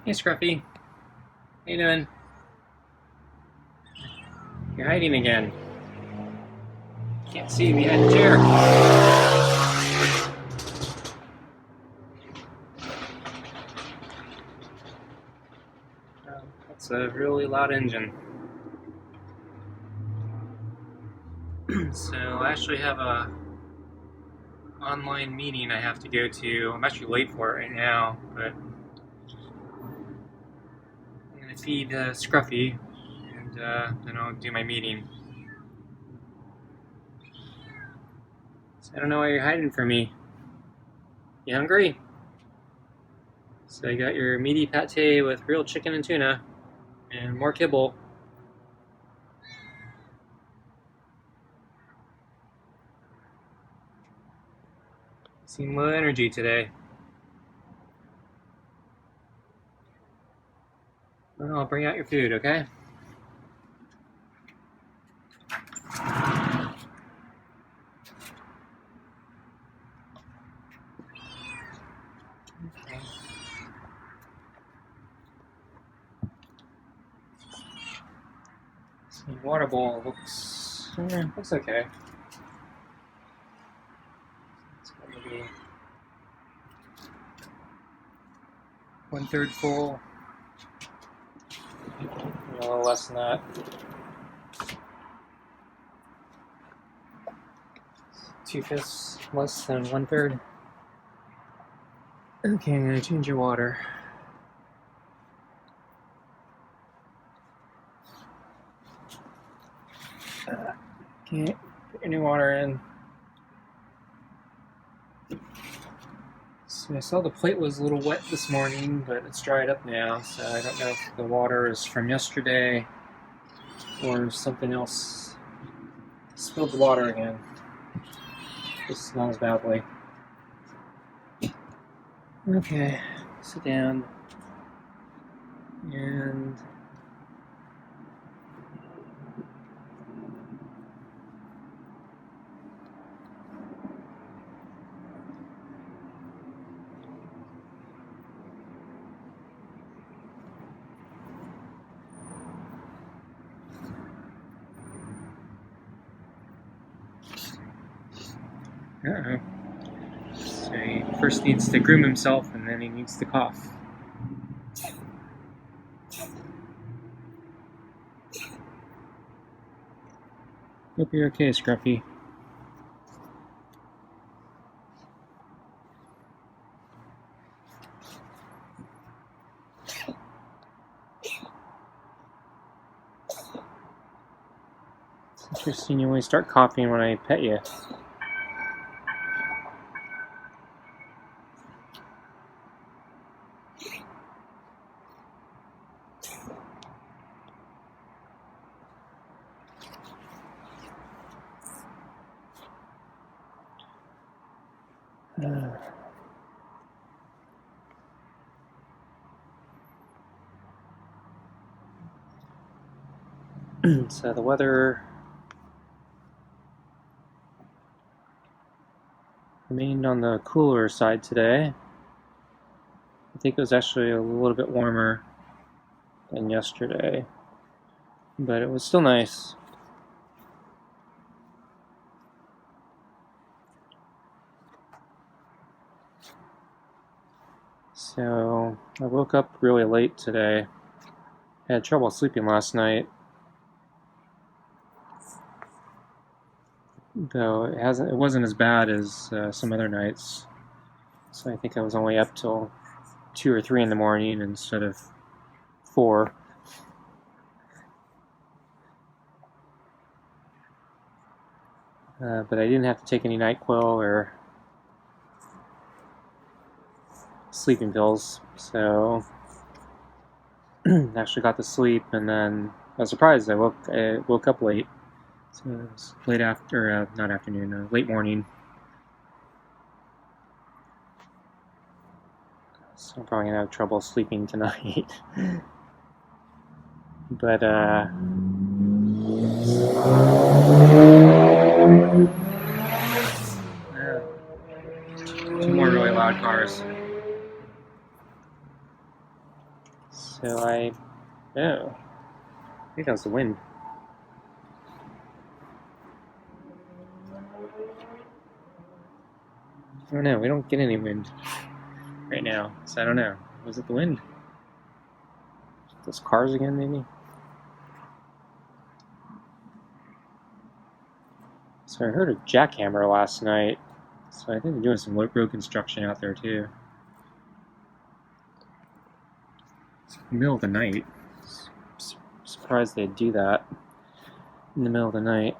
Hey Scruffy, how you doing? You're hiding again. Can't see you behind the chair. That's a really loud engine. So I actually have a online meeting I have to go to. I'm actually late for it right now, but I'm gonna feed Scruffy, and then I'll do my meeting. So I don't know why you're hiding from me. You hungry? So you got your meaty pate with real chicken and tuna, and more kibble. Seem low energy today. Well, I'll bring out your food, okay? Okay. The water bowl looks okay. It's maybe 1/3 full. A little less than that. 2/5 less than 1/3. Okay, I'm gonna change your water. Okay, put your new water in. So I saw the plate was a little wet this morning, but it's dried up now, so I don't know if the water is from yesterday or something else. Spilled the water again. It smells badly. Okay, sit down. And so he first needs to groom himself, and then he needs to cough. Hope you're okay, Scruffy. It's interesting you always start coughing when I pet you. So the weather remained on the cooler side today. I think it was actually a little bit warmer than yesterday, but it was still nice. So I woke up really late today. I had trouble sleeping last night, though it wasn't as bad as some other nights. So I think I was only up till 2 or 3 in the morning instead of 4. But I didn't have to take any NyQuil or sleeping pills, so actually got to sleep, and then I was surprised I woke up late. So it was late after, not afternoon, late morning. So I'm probably gonna have trouble sleeping tonight. But two more really loud cars. So I think that was the wind. I don't know, we don't get any wind right now, so I don't know. Was it the wind? Those cars again, maybe? So I heard a jackhammer last night, so I think they're doing some road construction out there too. It's the middle of the night. Surprised they'd do that in the middle of the night.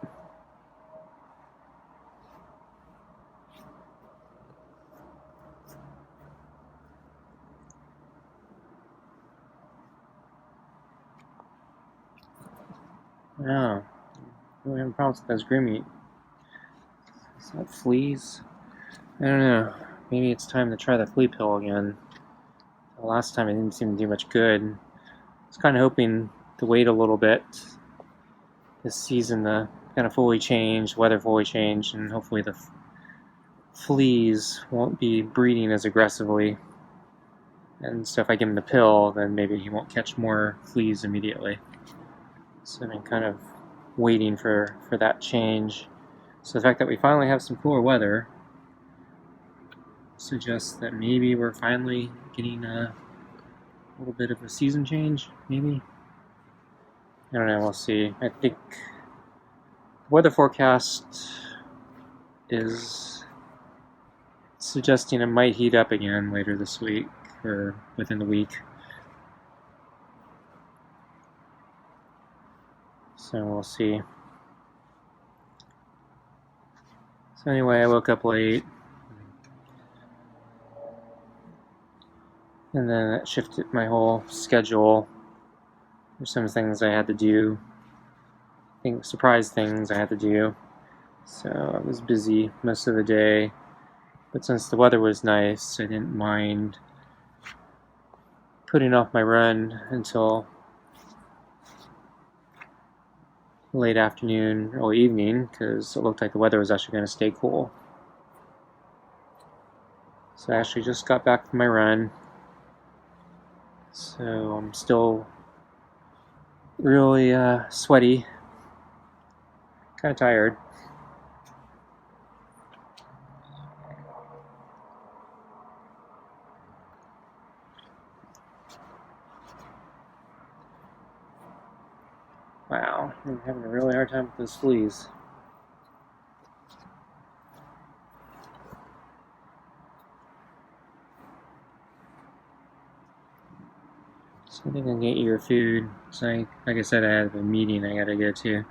Oh, really having problems with those grooming. Is that fleas? I don't know. Maybe it's time to try the flea pill again. The last time it didn't seem to do much good. I was kind of hoping to wait a little bit this season to kind of fully change, weather fully change, and hopefully the fleas won't be breeding as aggressively. And so if I give him the pill, then maybe he won't catch more fleas immediately. So I've been kind of waiting for that change. So the fact that we finally have some cooler weather suggests that maybe we're finally getting a little bit of a season change, maybe? I don't know, we'll see. I think the weather forecast is suggesting it might heat up again later this week, or within the week. So we'll see. So anyway, I woke up late. And then that shifted my whole schedule. There's some things I had to do. Surprise things I had to do. So I was busy most of the day. But since the weather was nice, I didn't mind putting off my run until late afternoon, early evening, because it looked like the weather was actually going to stay cool. So I actually just got back from my run. So I'm still really sweaty, kind of tired. Wow, I'm having a really hard time with those fleas. So I think I can get you your food. So like I said, I have a meeting I gotta go to.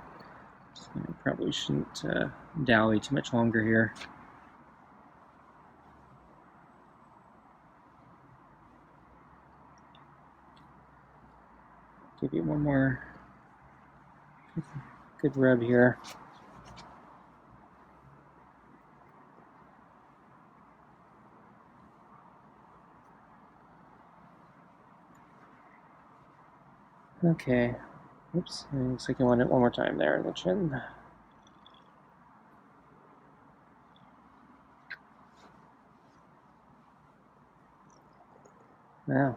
So I probably shouldn't dally too much longer here. Give you one more good rub here. Okay. Oops. Looks like I want it one more time there in the chin. Now.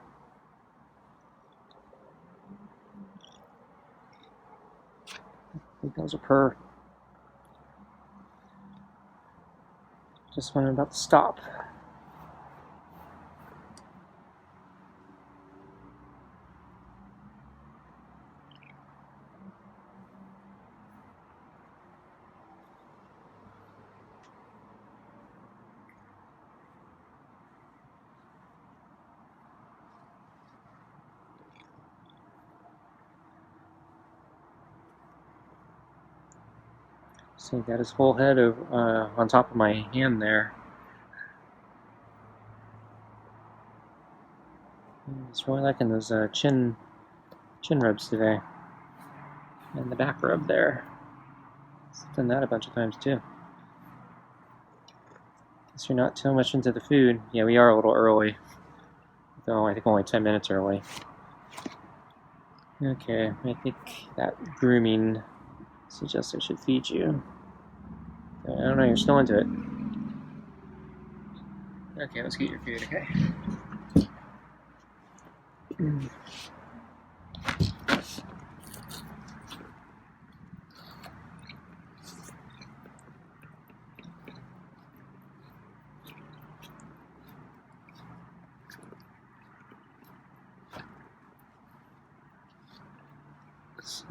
I think that was a purr. Just when I'm about to stop. So he got his whole head on top of my hand there. He's really liking those chin rubs today. And the back rub there. He's done that a bunch of times too. Guess you're not too much into the food. Yeah, we are a little early. Though I think only 10 minutes early. Okay, I think that grooming suggests I should feed you. I don't know, you're still into it. Okay, let's get your food, okay?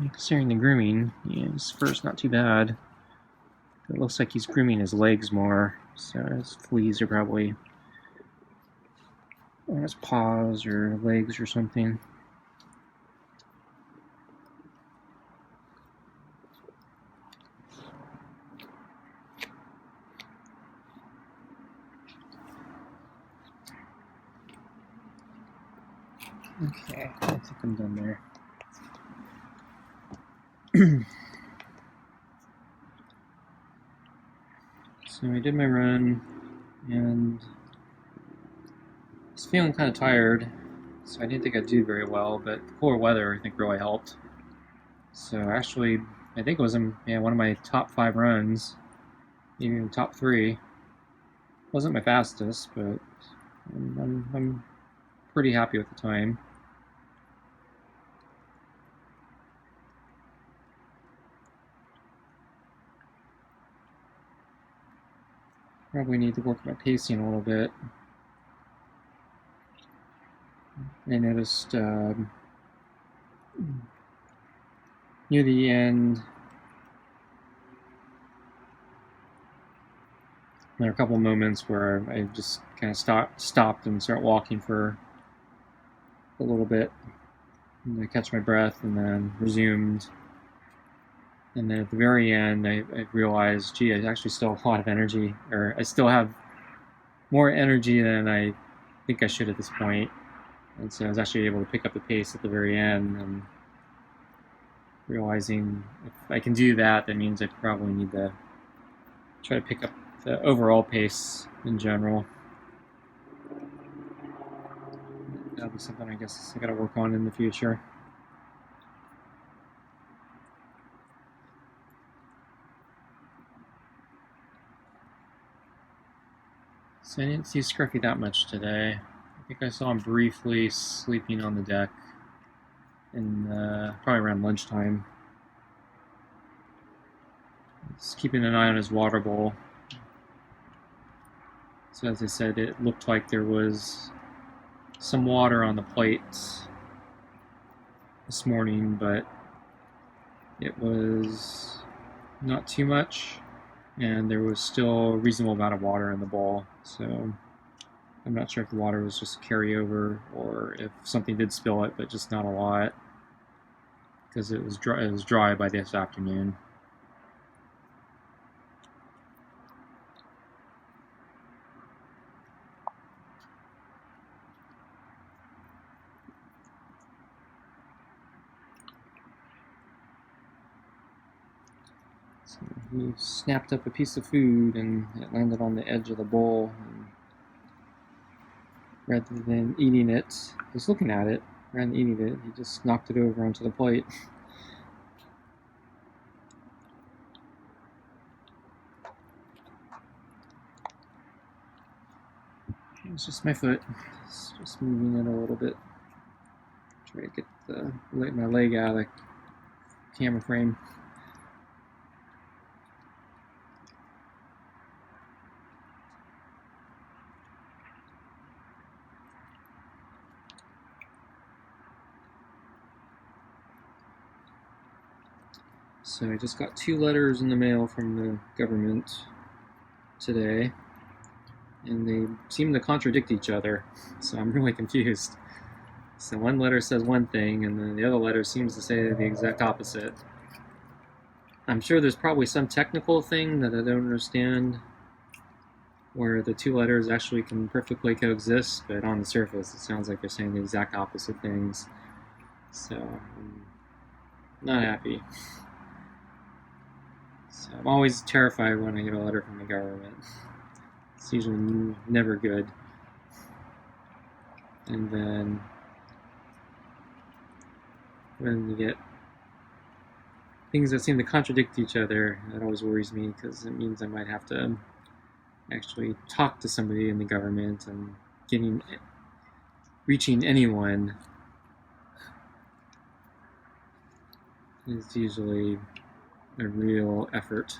Considering the grooming, yeah, his fur's not too bad. It looks like he's grooming his legs more, so his fleas are probably on his paws or legs or something. Okay, I think I'm done there. So I did my run, and I was feeling kind of tired, so I didn't think I'd do very well, but the poor weather, I think, really helped. So actually, I think it was one of my top 5 runs, even top 3. Wasn't my fastest, but I'm pretty happy with the time. Probably need to work my pacing a little bit. I noticed near the end, there are a couple moments where I just kind of stopped and started walking for a little bit, and I catch my breath, and then resumed. And then at the very end, I realized, gee, I actually still have a lot of energy, or I still have more energy than I think I should at this point. And so I was actually able to pick up the pace at the very end, and realizing if I can do that, that means I probably need to try to pick up the overall pace in general. That'll be something I guess I gotta work on in the future. So I didn't see Scruffy that much today. I think I saw him briefly sleeping on the deck in probably around lunchtime. Just keeping an eye on his water bowl. So as I said, it looked like there was some water on the plate this morning, but it was not too much, and there was still a reasonable amount of water in the bowl. So I'm not sure if the water was just carryover or if something did spill it, but just not a lot, because it was dry. It was dry by this afternoon. So he snapped up a piece of food and it landed on the edge of the bowl. And rather than eating it, just looking at it, rather than eating it, he just knocked it over onto the plate. It's just my foot. It's just moving it a little bit. Try to get my leg out of the camera frame. So I just got 2 letters in the mail from the government today, and they seem to contradict each other, so I'm really confused. So one letter says one thing, and then the other letter seems to say the exact opposite. I'm sure there's probably some technical thing that I don't understand, where the 2 letters actually can perfectly coexist, but on the surface it sounds like they're saying the exact opposite things. So I'm not happy. So I'm always terrified when I get a letter from the government. It's usually never good. And then when you get things that seem to contradict each other, that always worries me, because it means I might have to actually talk to somebody in the government, and reaching anyone is usually a real effort.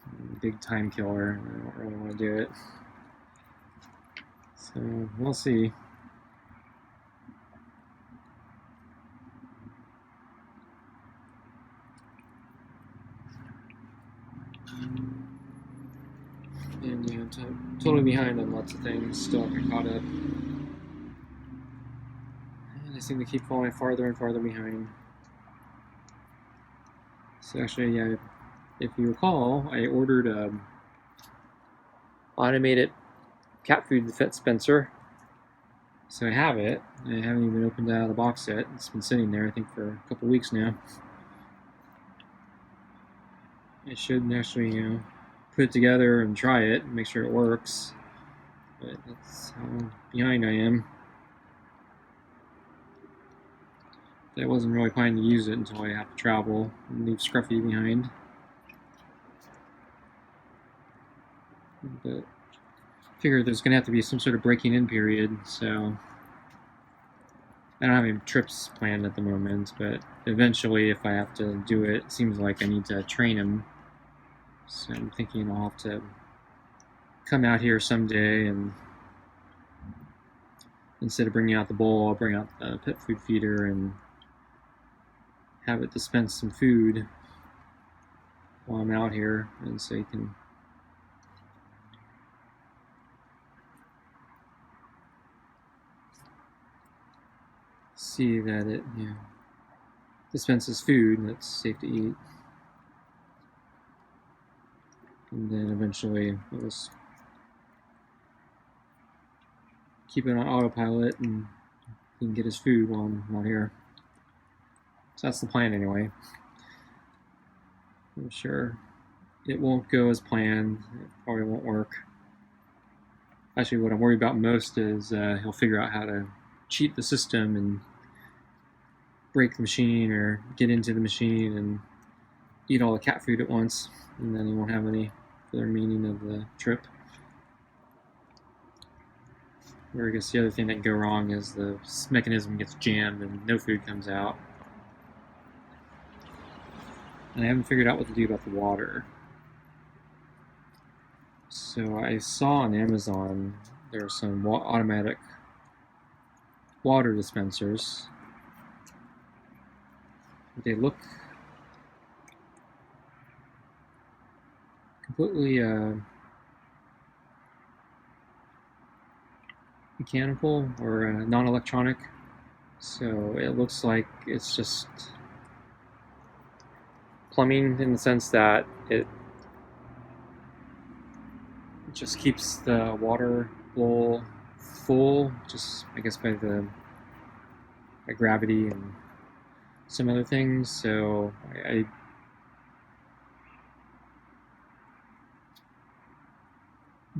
A big time killer. I don't really want to do it. So we'll see. And yeah, I'm totally behind on lots of things. Still haven't caught up. And I seem to keep falling farther and farther behind. So actually, yeah, if you recall, I ordered automated cat food dispenser. So I have it. I haven't even opened it out of the box yet. It's been sitting there, I think, for a couple weeks now. I should actually, put it together and try it and make sure it works. But that's how behind I am. I wasn't really planning to use it until I have to travel and leave Scruffy behind. But I figured there's going to have to be some sort of breaking in period, so I don't have any trips planned at the moment, but eventually if I have to do it, it seems like I need to train him. So I'm thinking I'll have to come out here someday, and instead of bringing out the bowl, I'll bring out the pet food feeder and have it dispense some food while I'm out here, and so you can see that it dispenses food and it's safe to eat. And then eventually I'll just keep it on autopilot and he can get his food while I'm not here. So that's the plan anyway. I'm sure it won't go as planned. It probably won't work. Actually, what I'm worried about most is he'll figure out how to cheat the system and break the machine or get into the machine and eat all the cat food at once, and then he won't have any for the remaining of the trip. Or I guess the other thing that can go wrong is the mechanism gets jammed and no food comes out. And I haven't figured out what to do about the water. So I saw on Amazon there are some automatic water dispensers. They look completely mechanical or non-electronic. So it looks like it's just plumbing in the sense that it just keeps the water bowl full, just I guess by gravity and some other things. So I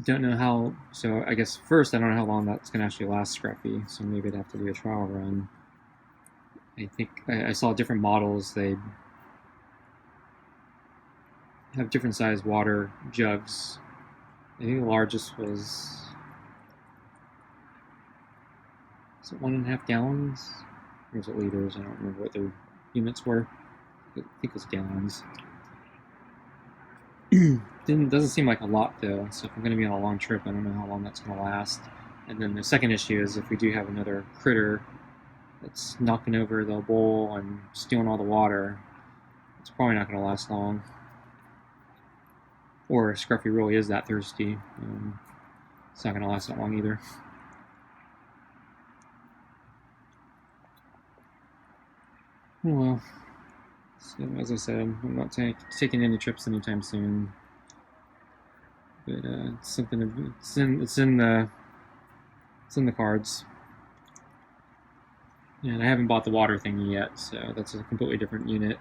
don't know how. So I guess first I don't know how long that's gonna actually last Scruffy. So maybe I'd have to do a trial run. I think I saw different models. They have different size water jugs. I think the largest was it 1.5 gallons? Or was it liters? I don't remember what their units were. I think it was gallons. Doesn't seem like a lot though, so if I'm going to be on a long trip, I don't know how long that's going to last. And then the second issue is if we do have another critter that's knocking over the bowl and stealing all the water, it's probably not going to last long. Or if Scruffy really is that thirsty, it's not going to last that long either. Oh well. So as I said, I'm not taking any trips anytime soon. But it's something. It's in the cards. And I haven't bought the water thingy yet, so that's a completely different unit.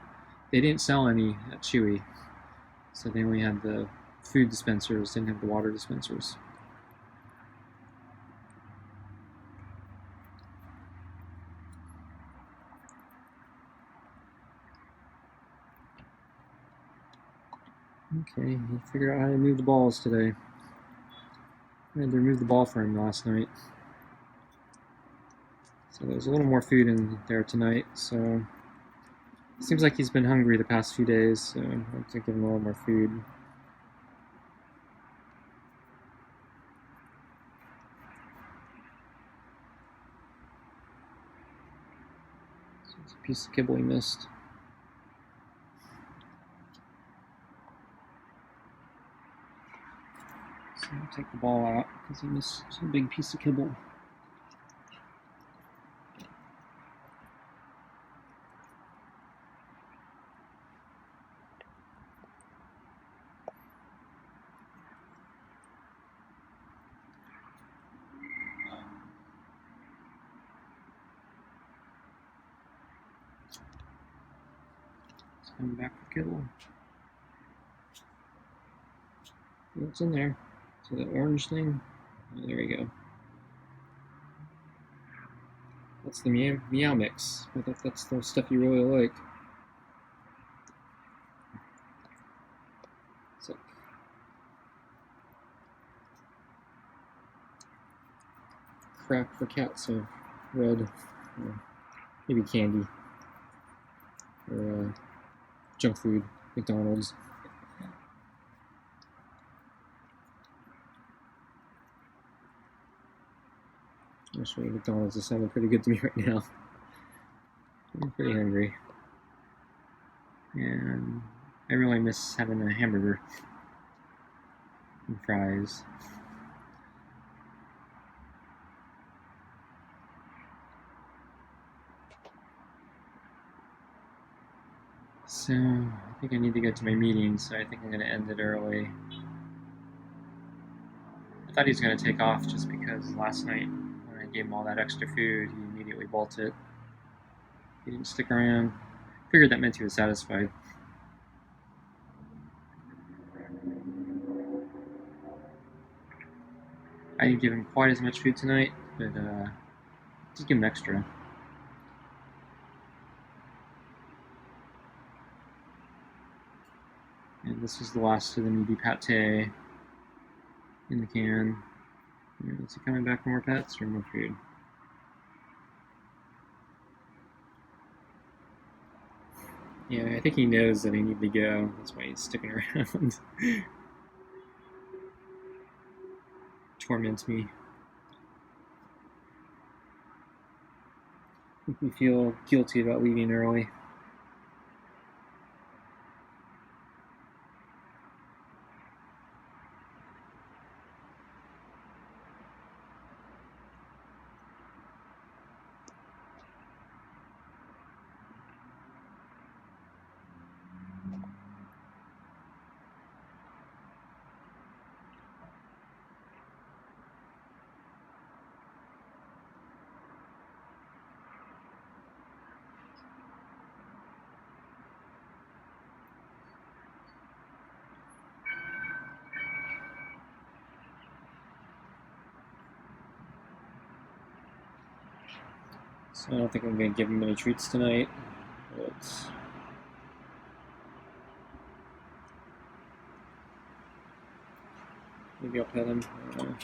They didn't sell any at Chewy, so they only had the food dispensers, didn't have the water dispensers. Okay, he figured out how to move the balls today. I had to remove the ball for him last night. So there's a little more food in there tonight, so it seems like he's been hungry the past few days, so I have to give him a little more food. So it's a piece of kibble he missed. I'll take the ball out because he missed a big piece of kibble. It's coming back for kibble. What's in there? So the orange thing? Oh, there we go. That's the meow mix. I thought that's the stuff you really like. So, crap for cats of red, or maybe candy, or junk food, McDonald's. Actually, McDonald's is sounding pretty good to me right now. I'm pretty hungry. And I really miss having a hamburger and fries. So, I think I need to get to my meeting, so I think I'm going to end it early. I thought he was going to take off just because last night when I gave him all that extra food, he immediately bolted. He didn't stick around. Figured that meant he was satisfied. I didn't give him quite as much food tonight, but just give him extra. And this is the last of the meaty pate in the can. Is he coming back for more pets or more food? Yeah, I think he knows that I need to go. That's why he's sticking around. Torments me. Make me feel guilty about leaving early. So I don't think I'm going to give him any treats tonight, but maybe I'll pet him. I don't know.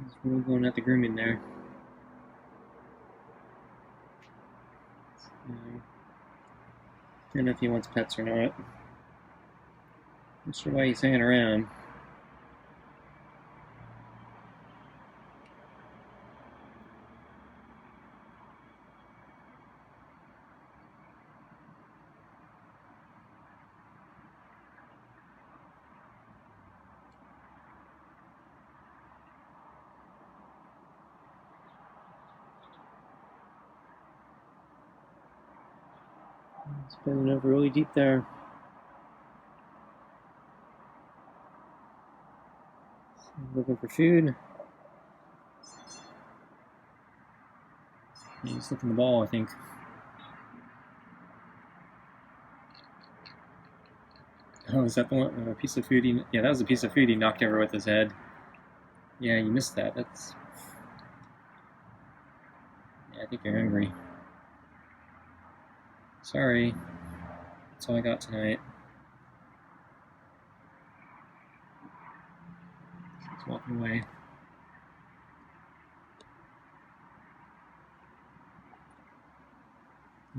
He's really going at the grooming there. I don't know if he wants pets or not. Not sure why he's hanging around. It's been over really deep there. Looking for food. He's looking the ball, I think. Oh, is that the one? A piece of food he... Yeah, that was a piece of food he knocked over with his head. Yeah, you missed that. That's... Yeah, I think you're hungry. Sorry. That's all I got tonight. He's walking away.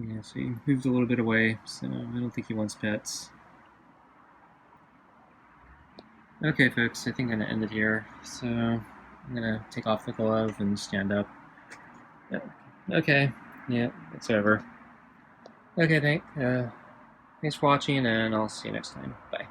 Yeah, so he moved a little bit away, so I don't think he wants pets. Okay, folks, I think I'm going to end it here. So I'm going to take off the glove and stand up. Okay, yeah, it's over. Okay, thanks for watching, and I'll see you next time. Bye.